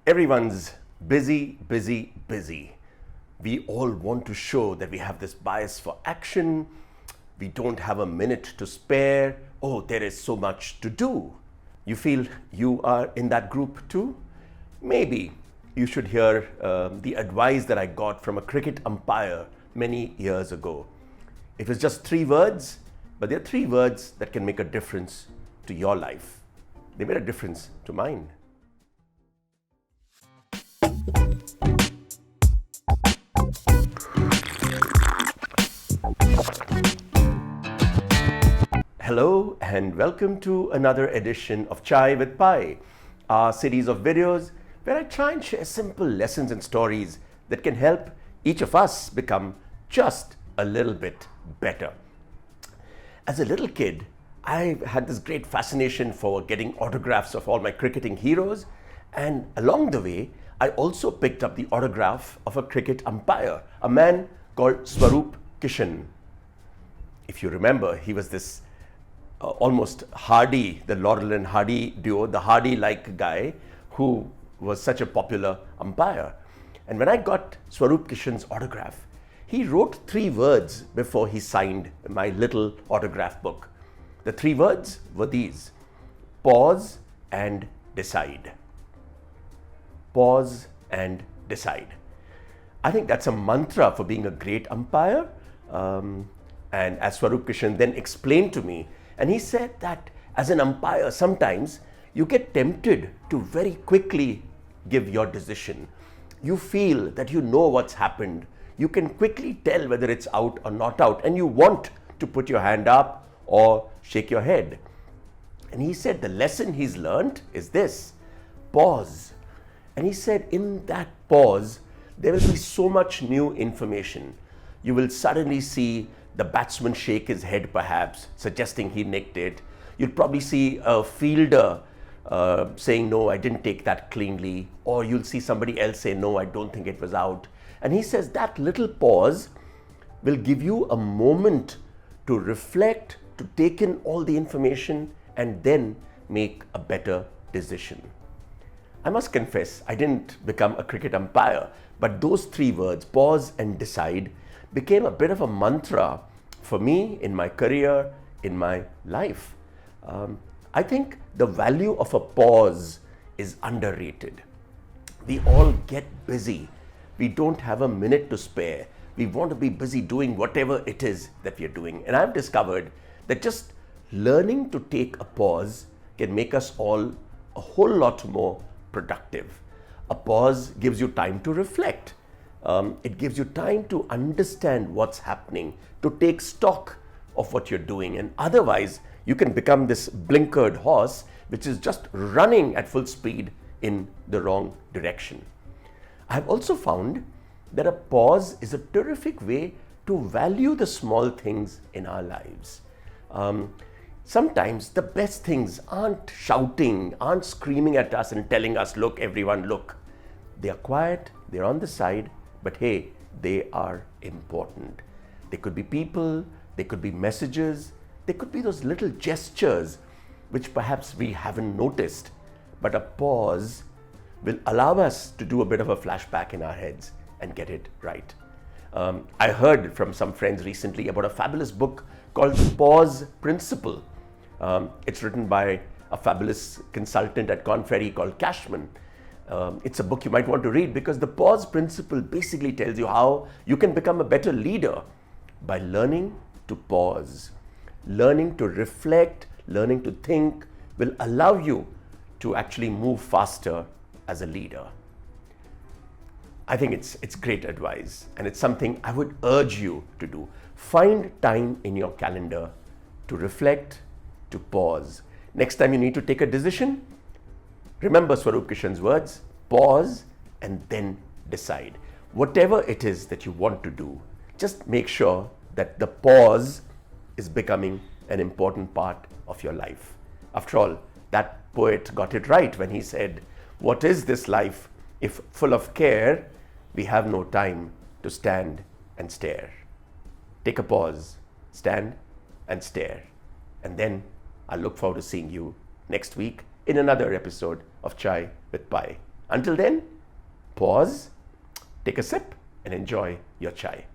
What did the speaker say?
Everyone's busy, busy, busy. We all want to show that we have this bias for action. We don't have a minute to spare. Oh, there is so much to do. You feel you are in that group too? Maybe you should hear the advice that I got from a cricket umpire many years ago. It was just 3 words, but they're 3 words that can make a difference to your life. They made a difference to mine. Hello and welcome to another edition of Chai with Pai, our series of videos where I try and share simple lessons and stories that can help each of us become just a little bit better. As a little kid, I had this great fascination for getting autographs of all my cricketing heroes, and along the way, I also picked up the autograph of a cricket umpire, a man called Swaroop Kishan. If you remember, he was this almost Hardy, the Laurel and Hardy duo, the Hardy-like guy who was such a popular umpire. And when I got Swaroop Kishan's autograph, he wrote 3 words before he signed my little autograph book. The 3 words were these: pause and decide. Pause and decide. I think that's a mantra for being a great umpire. And as Swaroop Kishan then explained to me, and he said that as an umpire, sometimes you get tempted to very quickly give your decision. You feel that you know what's happened. You can quickly tell whether it's out or not out, and you want to put your hand up or shake your head. And he said the lesson he's learned is this: pause. And he said in that pause, there will be so much new information. You will suddenly see the batsman shake his head, perhaps, suggesting he nicked it. You'll probably see a fielder saying, no, I didn't take that cleanly. Or you'll see somebody else say, no, I don't think it was out. And he says that little pause will give you a moment to reflect, to take in all the information, and then make a better decision. I must confess, I didn't become a cricket umpire, but those 3 words, pause and decide, became a bit of a mantra for me in my career, in my life. I think the value of a pause is underrated. We all get busy. We don't have a minute to spare. We want to be busy doing whatever it is that we are doing. And I've discovered that just learning to take a pause can make us all a whole lot more productive. A pause gives you time to reflect. It gives you time to understand what's happening, to take stock of what you're doing. And otherwise, you can become this blinkered horse, which is just running at full speed in the wrong direction. I've also found that a pause is a terrific way to value the small things in our lives. Sometimes the best things aren't shouting, aren't screaming at us and telling us, look, everyone, look. They are quiet, they're on the side, but hey, they are important. They could be people, they could be messages, they could be those little gestures which perhaps we haven't noticed, but a pause will allow us to do a bit of a flashback in our heads and get it right. I heard from some friends recently about a fabulous book called The Pause Principle. It's written by a fabulous consultant at Korn Ferry called Cashman. It's a book you might want to read because the pause principle basically tells you how you can become a better leader by learning to pause. Learning to reflect, learning to think will allow you to actually move faster as a leader. I think it's great advice, and it's something I would urge you to do. Find time in your calendar to reflect, to pause. Next time you need to take a decision, remember Swaroop Kishan's words: pause and then decide. Whatever it is that you want to do, just make sure that the pause is becoming an important part of your life. After all, that poet got it right when he said, "What is this life if full of care, we have no time to stand and stare." Take a pause, stand and stare, and then I look forward to seeing you next week in another episode of Chai with Pai. Until then, pause, take a sip, and enjoy your chai.